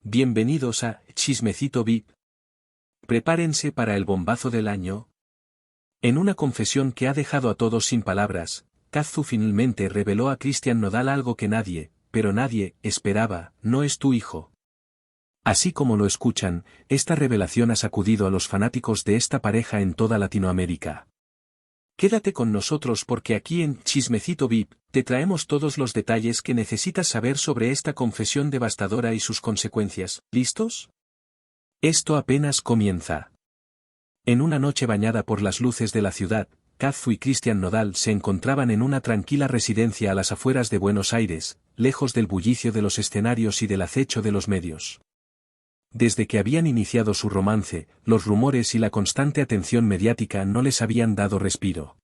Bienvenidos a Chismecito VIP. Prepárense para el bombazo del año. En una confesión que ha dejado a todos sin palabras, Kazu finalmente reveló a Cristian Nodal algo que nadie, pero nadie, esperaba: no es tu hijo. Así como lo escuchan, esta revelación ha sacudido a los fanáticos de esta pareja en toda Latinoamérica. Quédate con nosotros porque aquí en Chismecito VIP, te traemos todos los detalles que necesitas saber sobre esta confesión devastadora y sus consecuencias. ¿Listos? Esto apenas comienza. En una noche bañada por las luces de la ciudad, Kazu y Cristian Nodal se encontraban en una tranquila residencia a las afueras de Buenos Aires, lejos del bullicio de los escenarios y del acecho de los medios. Desde que habían iniciado su romance, los rumores y la constante atención mediática no les habían dado respiro.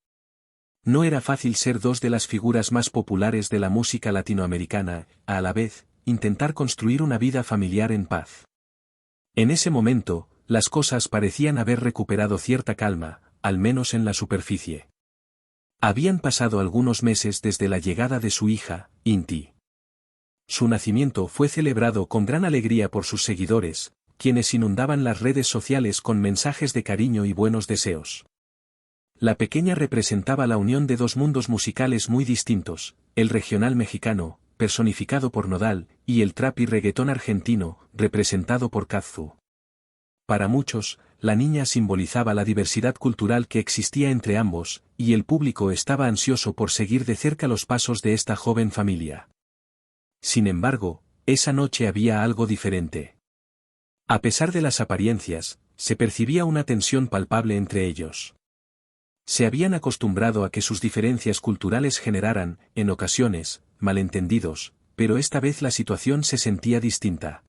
No era fácil ser dos de las figuras más populares de la música latinoamericana, a la vez, intentar construir una vida familiar en paz. En ese momento, las cosas parecían haber recuperado cierta calma, al menos en la superficie. Habían pasado algunos meses desde la llegada de su hija, Inti. Su nacimiento fue celebrado con gran alegría por sus seguidores, quienes inundaban las redes sociales con mensajes de cariño y buenos deseos. La pequeña representaba la unión de dos mundos musicales muy distintos, el regional mexicano, personificado por Nodal, y el trap y reggaetón argentino, representado por Kazu. Para muchos, la niña simbolizaba la diversidad cultural que existía entre ambos, y el público estaba ansioso por seguir de cerca los pasos de esta joven familia. Sin embargo, esa noche había algo diferente. A pesar de las apariencias, se percibía una tensión palpable entre ellos. Se habían acostumbrado a que sus diferencias culturales generaran, en ocasiones, malentendidos, pero esta vez la situación se sentía distinta.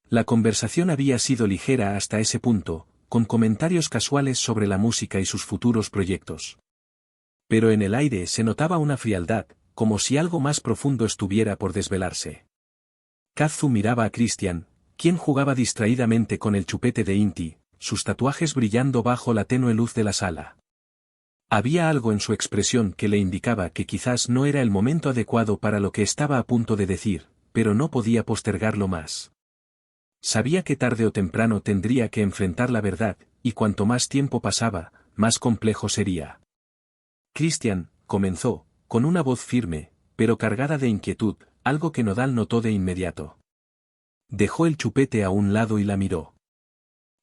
La conversación había sido ligera hasta ese punto, con comentarios casuales sobre la música y sus futuros proyectos. Pero en el aire se notaba una frialdad, como si algo más profundo estuviera por desvelarse. Kazu miraba a Cristian, quien jugaba distraídamente con el chupete de Inti, sus tatuajes brillando bajo la tenue luz de la sala. Había algo en su expresión que le indicaba que quizás no era el momento adecuado para lo que estaba a punto de decir, pero no podía postergarlo más. Sabía que tarde o temprano tendría que enfrentar la verdad, y cuanto más tiempo pasaba, más complejo sería. Cristian, comenzó, con una voz firme, pero cargada de inquietud, algo que Nodal notó de inmediato. Dejó el chupete a un lado y la miró.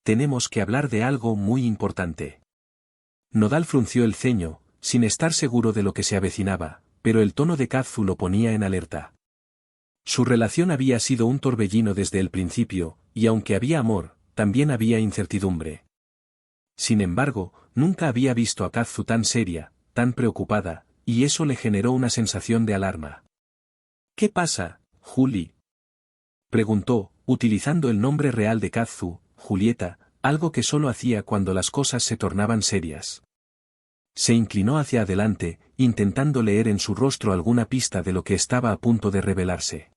Tenemos que hablar de algo muy importante. Nodal frunció el ceño, sin estar seguro de lo que se avecinaba, pero el tono de Kazu lo ponía en alerta. Su relación había sido un torbellino desde el principio, y aunque había amor, también había incertidumbre. Sin embargo, nunca había visto a Kazu tan seria, tan preocupada, y eso le generó una sensación de alarma. ¿Qué pasa, Juli?, preguntó, utilizando el nombre real de Kazu, Julieta, algo que solo hacía cuando las cosas se tornaban serias. Se inclinó hacia adelante, intentando leer en su rostro alguna pista de lo que estaba a punto de revelarse.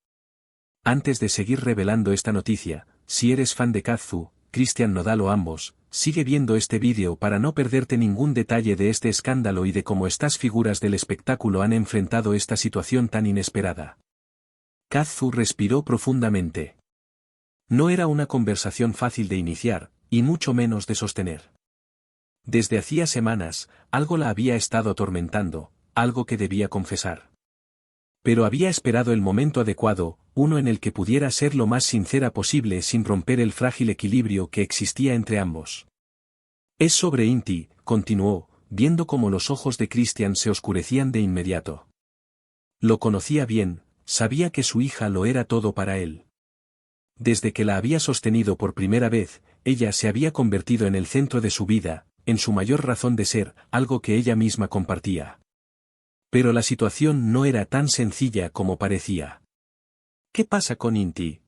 Antes de seguir revelando esta noticia, si eres fan de Kazu, Cristian Nodal o ambos, sigue viendo este vídeo para no perderte ningún detalle de este escándalo y de cómo estas figuras del espectáculo han enfrentado esta situación tan inesperada. Kazu respiró profundamente. No era una conversación fácil de iniciar, y mucho menos de sostener. Desde hacía semanas, algo la había estado atormentando, algo que debía confesar. Pero había esperado el momento adecuado, uno en el que pudiera ser lo más sincera posible sin romper el frágil equilibrio que existía entre ambos. Es sobre Inti, continuó, viendo cómo los ojos de Cristian se oscurecían de inmediato. Lo conocía bien, sabía que su hija lo era todo para él. Desde que la había sostenido por primera vez, ella se había convertido en el centro de su vida, en su mayor razón de ser, algo que ella misma compartía. Pero la situación no era tan sencilla como parecía. ¿Qué pasa con Inti?,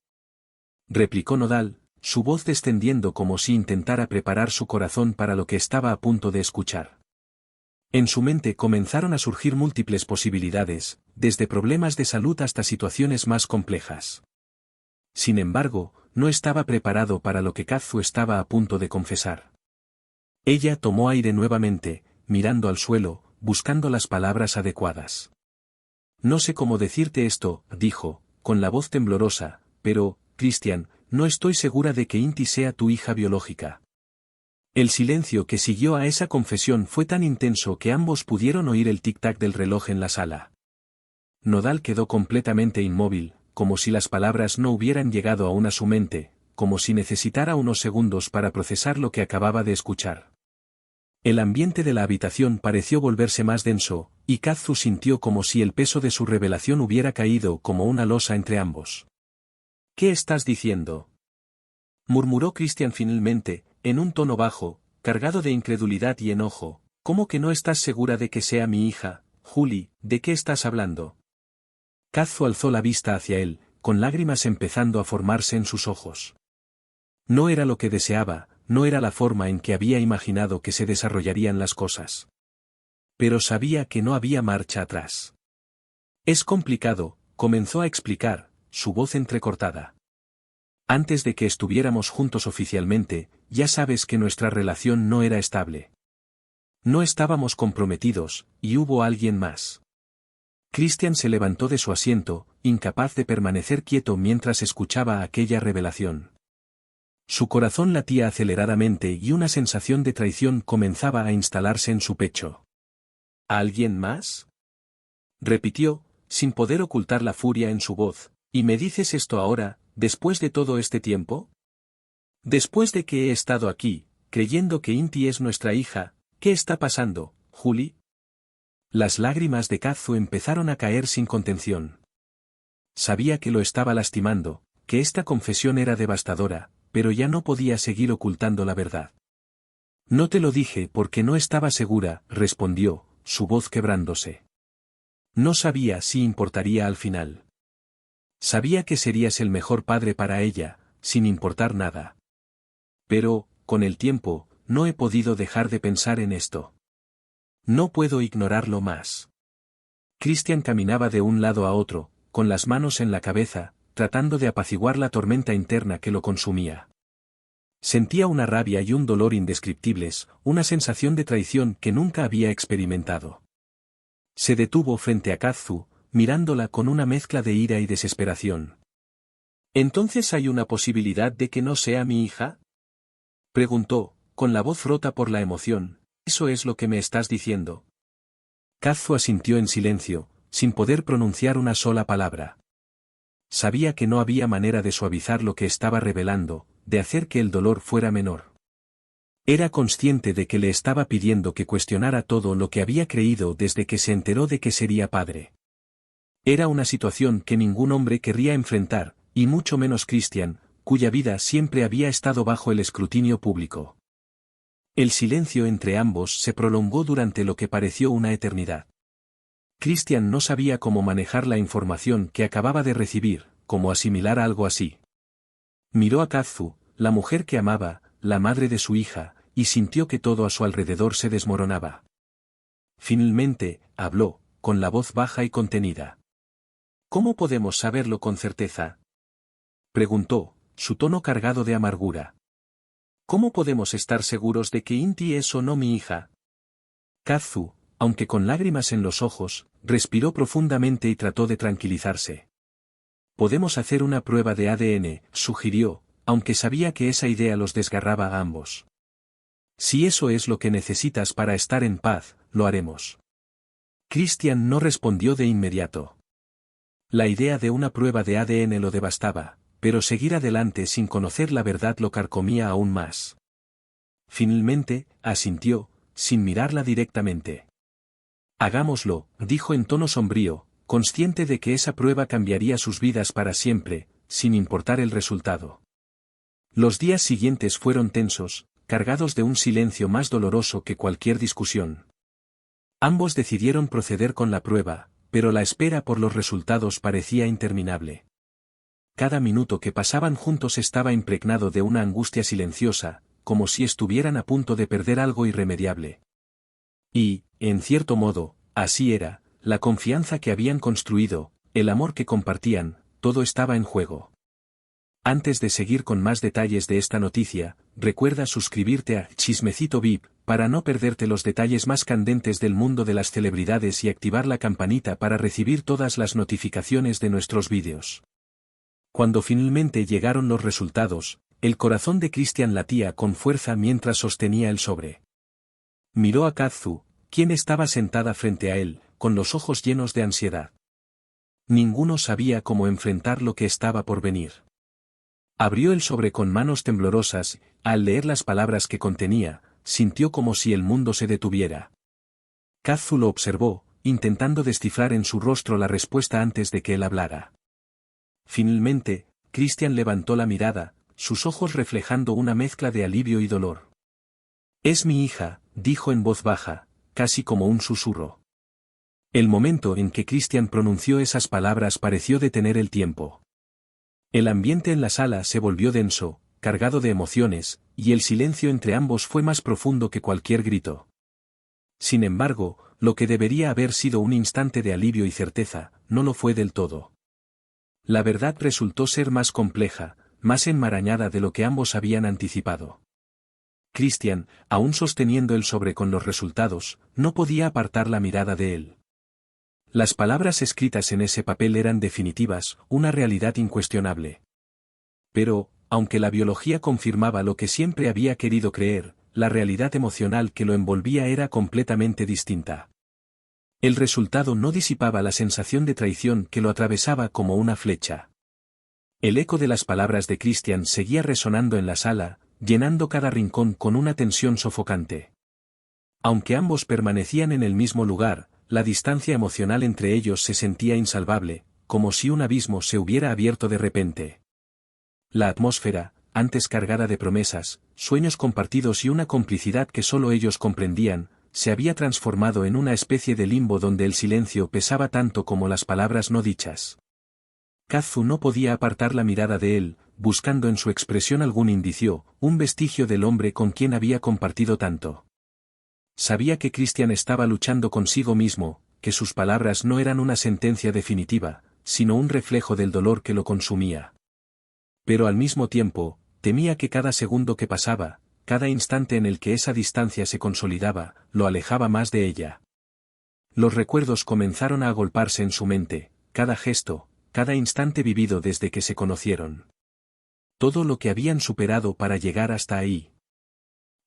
replicó Nodal, su voz descendiendo como si intentara preparar su corazón para lo que estaba a punto de escuchar. En su mente comenzaron a surgir múltiples posibilidades, desde problemas de salud hasta situaciones más complejas. Sin embargo, no estaba preparado para lo que Kazu estaba a punto de confesar. Ella tomó aire nuevamente, mirando al suelo, buscando las palabras adecuadas. No sé cómo decirte esto, dijo, con la voz temblorosa, pero, Christian, no estoy segura de que Inti sea tu hija biológica. El silencio que siguió a esa confesión fue tan intenso que ambos pudieron oír el tic-tac del reloj en la sala. Nodal quedó completamente inmóvil, como si las palabras no hubieran llegado aún a su mente, como si necesitara unos segundos para procesar lo que acababa de escuchar. El ambiente de la habitación pareció volverse más denso, y Kazu sintió como si el peso de su revelación hubiera caído como una losa entre ambos. ¿Qué estás diciendo?, murmuró Christian finalmente, en un tono bajo, cargado de incredulidad y enojo. ¿Cómo que no estás segura de que sea mi hija, Julie? ¿De qué estás hablando? Kazu alzó la vista hacia él, con lágrimas empezando a formarse en sus ojos. No era lo que deseaba, no era la forma en que había imaginado que se desarrollarían las cosas. Pero sabía que no había marcha atrás. Es complicado, comenzó a explicar, su voz entrecortada. Antes de que estuviéramos juntos oficialmente, ya sabes que nuestra relación no era estable. No estábamos comprometidos, y hubo alguien más. Christian se levantó de su asiento, incapaz de permanecer quieto mientras escuchaba aquella revelación. Su corazón latía aceleradamente y una sensación de traición comenzaba a instalarse en su pecho. ¿Alguien más?, repitió, sin poder ocultar la furia en su voz. ¿Y me dices esto ahora, después de todo este tiempo? Después de que he estado aquí, creyendo que Inti es nuestra hija, ¿qué está pasando, Julie? Las lágrimas de Kazu empezaron a caer sin contención. Sabía que lo estaba lastimando, que esta confesión era devastadora, pero ya no podía seguir ocultando la verdad. No te lo dije porque no estaba segura, respondió, su voz quebrándose. No sabía si importaría al final. Sabía que serías el mejor padre para ella, sin importar nada. Pero, con el tiempo, no he podido dejar de pensar en esto. No puedo ignorarlo más. Christian caminaba de un lado a otro, con las manos en la cabeza, tratando de apaciguar la tormenta interna que lo consumía. Sentía una rabia y un dolor indescriptibles, una sensación de traición que nunca había experimentado. Se detuvo frente a Kazu, mirándola con una mezcla de ira y desesperación. ¿Entonces hay una posibilidad de que no sea mi hija?, preguntó, con la voz rota por la emoción. ¿Eso es lo que me estás diciendo? Kazu asintió en silencio, sin poder pronunciar una sola palabra. Sabía que no había manera de suavizar lo que estaba revelando, de hacer que el dolor fuera menor. Era consciente de que le estaba pidiendo que cuestionara todo lo que había creído desde que se enteró de que sería padre. Era una situación que ningún hombre querría enfrentar, y mucho menos Christian, cuya vida siempre había estado bajo el escrutinio público. El silencio entre ambos se prolongó durante lo que pareció una eternidad. Christian no sabía cómo manejar la información que acababa de recibir, cómo asimilar algo así. Miró a Kazu, la mujer que amaba, la madre de su hija, y sintió que todo a su alrededor se desmoronaba. Finalmente, habló, con la voz baja y contenida. ¿Cómo podemos saberlo con certeza?, preguntó, su tono cargado de amargura. ¿Cómo podemos estar seguros de que Inti es o no mi hija? Kazu, aunque con lágrimas en los ojos, respiró profundamente y trató de tranquilizarse. Podemos hacer una prueba de ADN, sugirió, aunque sabía que esa idea los desgarraba a ambos. Si eso es lo que necesitas para estar en paz, lo haremos. Christian no respondió de inmediato. La idea de una prueba de ADN lo devastaba, pero seguir adelante sin conocer la verdad lo carcomía aún más. Finalmente, asintió, sin mirarla directamente. Hagámoslo, dijo en tono sombrío, consciente de que esa prueba cambiaría sus vidas para siempre, sin importar el resultado. Los días siguientes fueron tensos, cargados de un silencio más doloroso que cualquier discusión. Ambos decidieron proceder con la prueba, pero la espera por los resultados parecía interminable. Cada minuto que pasaban juntos estaba impregnado de una angustia silenciosa, como si estuvieran a punto de perder algo irremediable. Y, en cierto modo, así era, la confianza que habían construido, el amor que compartían, todo estaba en juego. Antes de seguir con más detalles de esta noticia, recuerda suscribirte a Chismecito VIP, para no perderte los detalles más candentes del mundo de las celebridades y activar la campanita para recibir todas las notificaciones de nuestros vídeos. Cuando finalmente llegaron los resultados, el corazón de Christian latía con fuerza mientras sostenía el sobre. Miró a Kazu, quien estaba sentada frente a él, con los ojos llenos de ansiedad. Ninguno sabía cómo enfrentar lo que estaba por venir. Abrió el sobre con manos temblorosas, al leer las palabras que contenía, sintió como si el mundo se detuviera. Kazu lo observó, intentando descifrar en su rostro la respuesta antes de que él hablara. Finalmente, Christian levantó la mirada, sus ojos reflejando una mezcla de alivio y dolor. «Es mi hija», dijo en voz baja, casi como un susurro. El momento en que Christian pronunció esas palabras pareció detener el tiempo. El ambiente en la sala se volvió denso, cargado de emociones, y el silencio entre ambos fue más profundo que cualquier grito. Sin embargo, lo que debería haber sido un instante de alivio y certeza, no lo fue del todo. La verdad resultó ser más compleja, más enmarañada de lo que ambos habían anticipado. Christian, aún sosteniendo el sobre con los resultados, no podía apartar la mirada de él. Las palabras escritas en ese papel eran definitivas, una realidad incuestionable. Pero, aunque la biología confirmaba lo que siempre había querido creer, la realidad emocional que lo envolvía era completamente distinta. El resultado no disipaba la sensación de traición que lo atravesaba como una flecha. El eco de las palabras de Christian seguía resonando en la sala, llenando cada rincón con una tensión sofocante. Aunque ambos permanecían en el mismo lugar, la distancia emocional entre ellos se sentía insalvable, como si un abismo se hubiera abierto de repente. La atmósfera, antes cargada de promesas, sueños compartidos y una complicidad que solo ellos comprendían, se había transformado en una especie de limbo donde el silencio pesaba tanto como las palabras no dichas. Kazu no podía apartar la mirada de él, buscando en su expresión algún indicio, un vestigio del hombre con quien había compartido tanto. Sabía que Christian estaba luchando consigo mismo, que sus palabras no eran una sentencia definitiva, sino un reflejo del dolor que lo consumía. Pero al mismo tiempo, temía que cada segundo que pasaba, cada instante en el que esa distancia se consolidaba, lo alejaba más de ella. Los recuerdos comenzaron a agolparse en su mente, cada gesto, cada instante vivido desde que se conocieron. Todo lo que habían superado para llegar hasta ahí.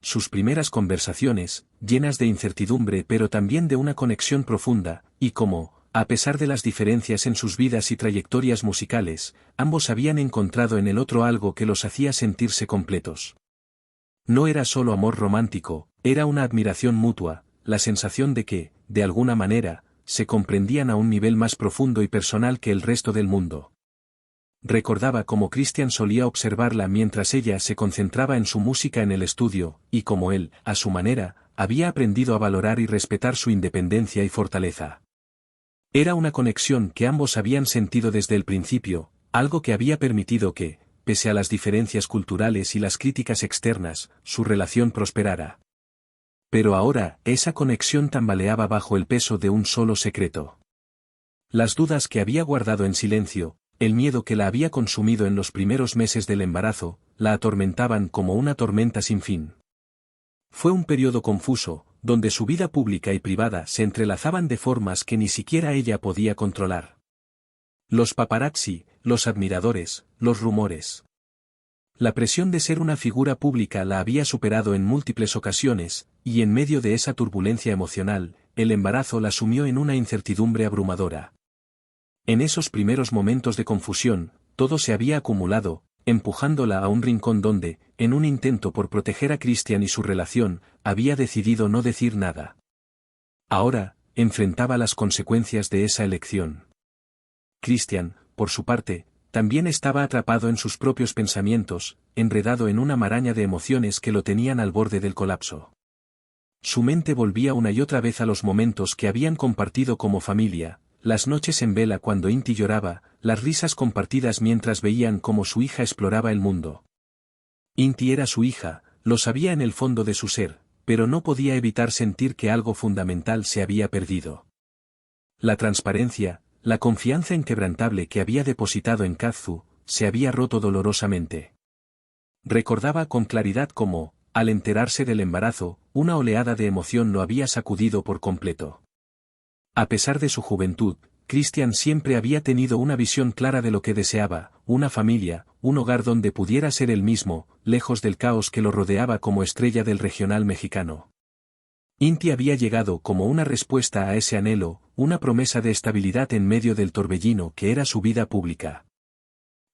Sus primeras conversaciones, llenas de incertidumbre pero también de una conexión profunda, y como, a pesar de las diferencias en sus vidas y trayectorias musicales, ambos habían encontrado en el otro algo que los hacía sentirse completos. No era solo amor romántico, era una admiración mutua, la sensación de que, de alguna manera, se comprendían a un nivel más profundo y personal que el resto del mundo. Recordaba cómo Christian solía observarla mientras ella se concentraba en su música en el estudio, y cómo él, a su manera, había aprendido a valorar y respetar su independencia y fortaleza. Era una conexión que ambos habían sentido desde el principio, algo que había permitido que, pese a las diferencias culturales y las críticas externas, su relación prosperara. Pero ahora, esa conexión tambaleaba bajo el peso de un solo secreto. Las dudas que había guardado en silencio, el miedo que la había consumido en los primeros meses del embarazo, la atormentaban como una tormenta sin fin. Fue un periodo confuso, donde su vida pública y privada se entrelazaban de formas que ni siquiera ella podía controlar. Los paparazzi, los admiradores, los rumores. La presión de ser una figura pública la había superado en múltiples ocasiones, y en medio de esa turbulencia emocional, el embarazo la sumió en una incertidumbre abrumadora. En esos primeros momentos de confusión, todo se había acumulado, empujándola a un rincón donde, en un intento por proteger a Christian y su relación, había decidido no decir nada. Ahora, enfrentaba las consecuencias de esa elección. Christian, por su parte, también estaba atrapado en sus propios pensamientos, enredado en una maraña de emociones que lo tenían al borde del colapso. Su mente volvía una y otra vez a los momentos que habían compartido como familia, las noches en vela cuando Inti lloraba, las risas compartidas mientras veían cómo su hija exploraba el mundo. Inti era su hija, lo sabía en el fondo de su ser, pero no podía evitar sentir que algo fundamental se había perdido. La transparencia, la confianza inquebrantable que había depositado en Kazu, se había roto dolorosamente. Recordaba con claridad cómo, al enterarse del embarazo, una oleada de emoción lo había sacudido por completo. A pesar de su juventud, Christian siempre había tenido una visión clara de lo que deseaba, una familia, un hogar donde pudiera ser él mismo, lejos del caos que lo rodeaba como estrella del regional mexicano. Inti había llegado como una respuesta a ese anhelo, una promesa de estabilidad en medio del torbellino que era su vida pública.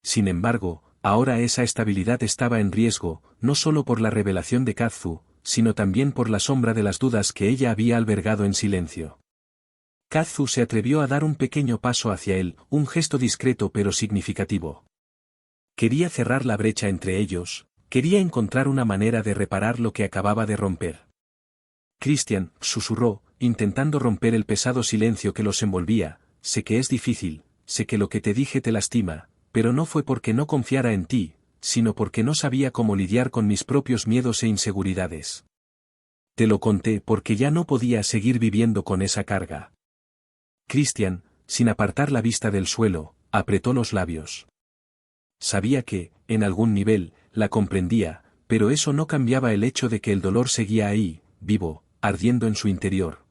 Sin embargo, ahora esa estabilidad estaba en riesgo, no solo por la revelación de Kazu, sino también por la sombra de las dudas que ella había albergado en silencio. Kazu se atrevió a dar un pequeño paso hacia él, un gesto discreto pero significativo. Quería cerrar la brecha entre ellos, quería encontrar una manera de reparar lo que acababa de romper. Christian, susurró, intentando romper el pesado silencio que los envolvía, sé que es difícil, sé que lo que te dije te lastima, pero no fue porque no confiara en ti, sino porque no sabía cómo lidiar con mis propios miedos e inseguridades. Te lo conté porque ya no podía seguir viviendo con esa carga. Christian, sin apartar la vista del suelo, apretó los labios. Sabía que, en algún nivel, la comprendía, pero eso no cambiaba el hecho de que el dolor seguía ahí, vivo, ardiendo en su interior.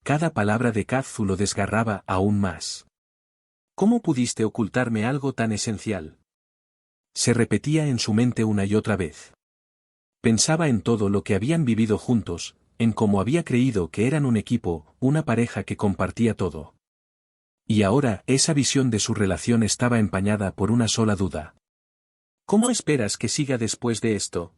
Cada palabra de Kazu lo desgarraba aún más. ¿Cómo pudiste ocultarme algo tan esencial? Se repetía en su mente una y otra vez. Pensaba en todo lo que habían vivido juntos, en cómo había creído que eran un equipo, una pareja que compartía todo. Y ahora esa visión de su relación estaba empañada por una sola duda. ¿Cómo esperas que siga después de esto?,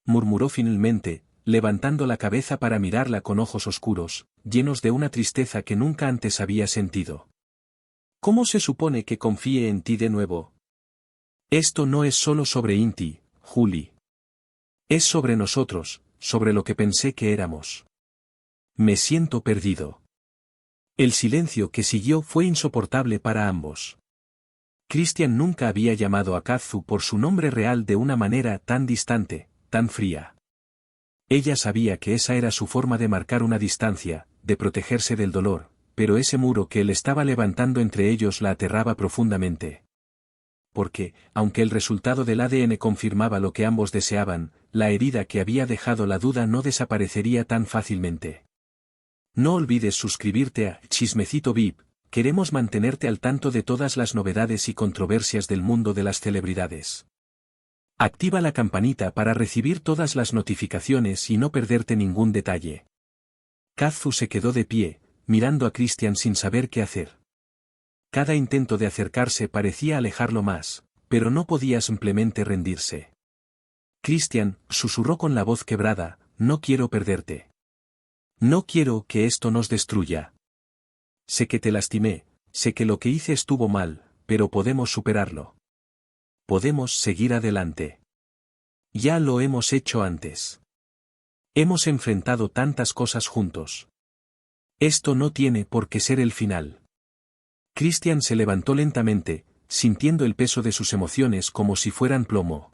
murmuró finalmente, levantando la cabeza para mirarla con ojos oscuros, llenos de una tristeza que nunca antes había sentido. ¿Cómo se supone que confíe en ti de nuevo? Esto no es solo sobre Inti, Julie. Es sobre nosotros, sobre lo que pensé que éramos. Me siento perdido. El silencio que siguió fue insoportable para ambos. Christian nunca había llamado a Kazu por su nombre real de una manera tan distante, tan fría. Ella sabía que esa era su forma de marcar una distancia, de protegerse del dolor, pero ese muro que él estaba levantando entre ellos la aterraba profundamente. Porque, aunque el resultado del ADN confirmaba lo que ambos deseaban, la herida que había dejado la duda no desaparecería tan fácilmente. No olvides suscribirte a Chismecito VIP, queremos mantenerte al tanto de todas las novedades y controversias del mundo de las celebridades. Activa la campanita para recibir todas las notificaciones y no perderte ningún detalle. Kazu se quedó de pie, mirando a Christian sin saber qué hacer. Cada intento de acercarse parecía alejarlo más, pero no podía simplemente rendirse. Christian, susurró con la voz quebrada, no quiero perderte. No quiero que esto nos destruya. Sé que te lastimé, sé que lo que hice estuvo mal, pero podemos superarlo. Podemos seguir adelante. Ya lo hemos hecho antes. Hemos enfrentado tantas cosas juntos. Esto no tiene por qué ser el final. Christian se levantó lentamente, sintiendo el peso de sus emociones como si fueran plomo.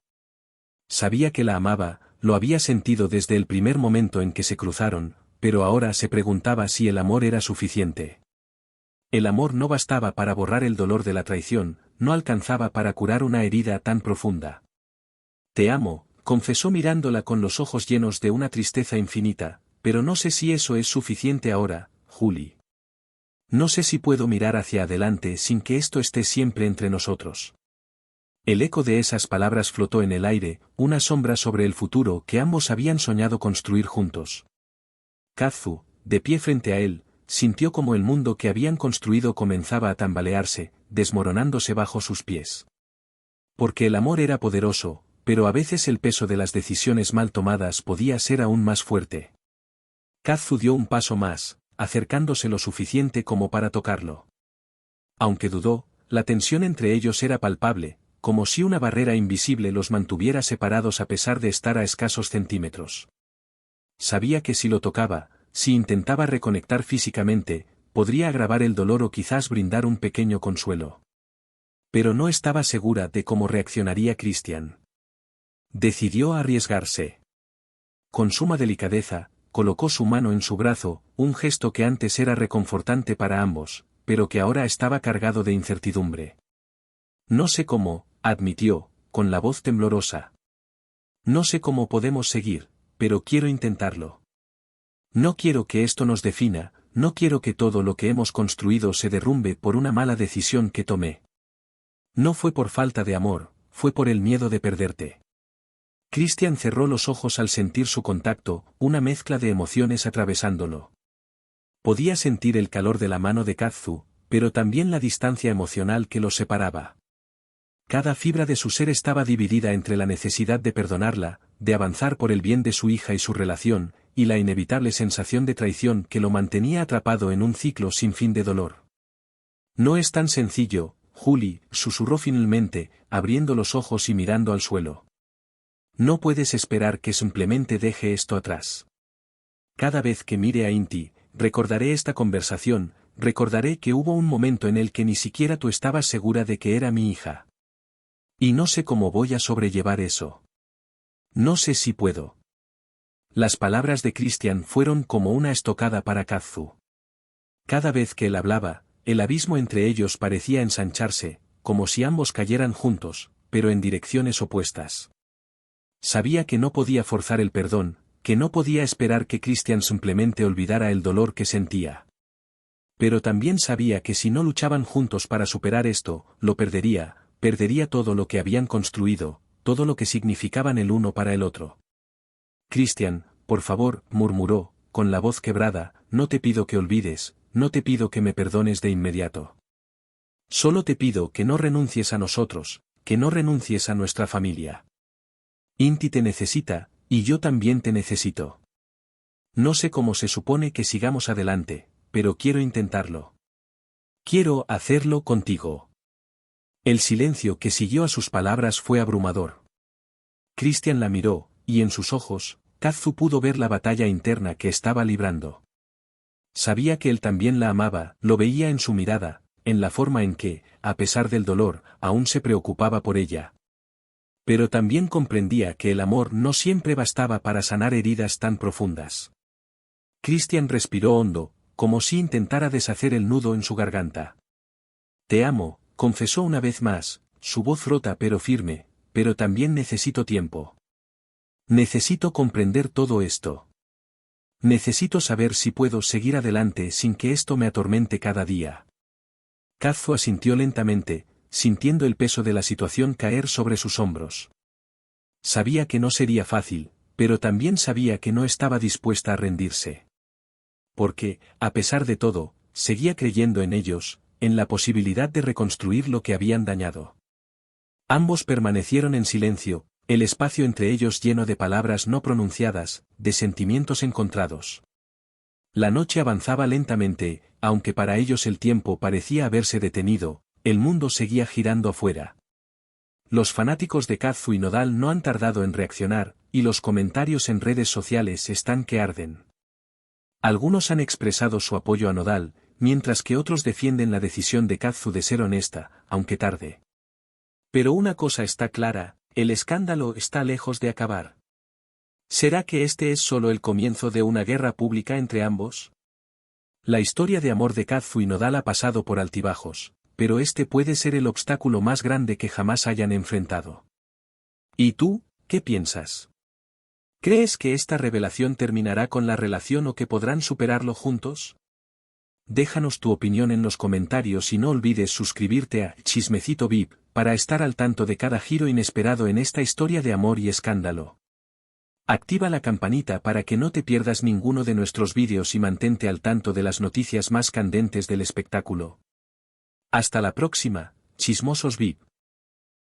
Sabía que la amaba, lo había sentido desde el primer momento en que se cruzaron, pero ahora se preguntaba si el amor era suficiente. El amor no bastaba para borrar el dolor de la traición, no alcanzaba para curar una herida tan profunda. Te amo, confesó mirándola con los ojos llenos de una tristeza infinita, pero no sé si eso es suficiente ahora, Julie. No sé si puedo mirar hacia adelante sin que esto esté siempre entre nosotros. El eco de esas palabras flotó en el aire, una sombra sobre el futuro que ambos habían soñado construir juntos. Kazu, de pie frente a él, sintió como el mundo que habían construido comenzaba a tambalearse, desmoronándose bajo sus pies. Porque el amor era poderoso, pero a veces el peso de las decisiones mal tomadas podía ser aún más fuerte. Kazu dio un paso más, acercándose lo suficiente como para tocarlo. Aunque dudó, la tensión entre ellos era palpable, como si una barrera invisible los mantuviera separados a pesar de estar a escasos centímetros. Sabía que si lo tocaba, si intentaba reconectar físicamente, podría agravar el dolor o quizás brindar un pequeño consuelo. Pero no estaba segura de cómo reaccionaría Christian. Decidió arriesgarse. Con suma delicadeza, colocó su mano en su brazo, un gesto que antes era reconfortante para ambos, pero que ahora estaba cargado de incertidumbre. No sé cómo, admitió, con la voz temblorosa. No sé cómo podemos seguir, pero quiero intentarlo. No quiero que esto nos defina, no quiero que todo lo que hemos construido se derrumbe por una mala decisión que tomé. No fue por falta de amor, fue por el miedo de perderte. Christian cerró los ojos al sentir su contacto, una mezcla de emociones atravesándolo. Podía sentir el calor de la mano de Kazu, pero también la distancia emocional que los separaba. Cada fibra de su ser estaba dividida entre la necesidad de perdonarla, de avanzar por el bien de su hija y su relación, y la inevitable sensación de traición que lo mantenía atrapado en un ciclo sin fin de dolor. No es tan sencillo, Julie, susurró finalmente, abriendo los ojos y mirando al suelo. No puedes esperar que simplemente deje esto atrás. Cada vez que mire a Inti, recordaré esta conversación, recordaré que hubo un momento en el que ni siquiera tú estabas segura de que era mi hija. Y no sé cómo voy a sobrellevar eso. No sé si puedo. Las palabras de Christian fueron como una estocada para Kazu. Cada vez que él hablaba, el abismo entre ellos parecía ensancharse, como si ambos cayeran juntos, pero en direcciones opuestas. Sabía que no podía forzar el perdón, que no podía esperar que Christian simplemente olvidara el dolor que sentía. Pero también sabía que si no luchaban juntos para superar esto, lo perdería todo lo que habían construido, todo lo que significaban el uno para el otro. Christian, por favor, murmuró, con la voz quebrada, no te pido que olvides, no te pido que me perdones de inmediato. Solo te pido que no renuncies a nosotros, que no renuncies a nuestra familia. Inti te necesita, y yo también te necesito. No sé cómo se supone que sigamos adelante, pero quiero intentarlo. Quiero hacerlo contigo. El silencio que siguió a sus palabras fue abrumador. Christian la miró, y en sus ojos, Kazu pudo ver la batalla interna que estaba librando. Sabía que él también la amaba, lo veía en su mirada, en la forma en que, a pesar del dolor, aún se preocupaba por ella. Pero también comprendía que el amor no siempre bastaba para sanar heridas tan profundas. Christian respiró hondo, como si intentara deshacer el nudo en su garganta. Te amo, confesó una vez más, su voz rota pero firme, pero también necesito tiempo. Necesito comprender todo esto. Necesito saber si puedo seguir adelante sin que esto me atormente cada día. Kazu asintió lentamente, sintiendo el peso de la situación caer sobre sus hombros. Sabía que no sería fácil, pero también sabía que no estaba dispuesta a rendirse. Porque, a pesar de todo, seguía creyendo en ellos, en la posibilidad de reconstruir lo que habían dañado. Ambos permanecieron en silencio, el espacio entre ellos lleno de palabras no pronunciadas, de sentimientos encontrados. La noche avanzaba lentamente, aunque para ellos el tiempo parecía haberse detenido, el mundo seguía girando afuera. Los fanáticos de Kazu y Nodal no han tardado en reaccionar, y los comentarios en redes sociales están que arden. Algunos han expresado su apoyo a Nodal, mientras que otros defienden la decisión de Kazu de ser honesta, aunque tarde. Pero una cosa está clara, el escándalo está lejos de acabar. ¿Será que este es solo el comienzo de una guerra pública entre ambos? La historia de amor de Kazu y Nodal ha pasado por altibajos, pero este puede ser el obstáculo más grande que jamás hayan enfrentado. ¿Y tú, qué piensas? ¿Crees que esta revelación terminará con la relación o que podrán superarlo juntos? Déjanos tu opinión en los comentarios y no olvides suscribirte a Chismecito VIP, para estar al tanto de cada giro inesperado en esta historia de amor y escándalo. Activa la campanita para que no te pierdas ninguno de nuestros vídeos y mantente al tanto de las noticias más candentes del espectáculo. Hasta la próxima, chismosos VIP.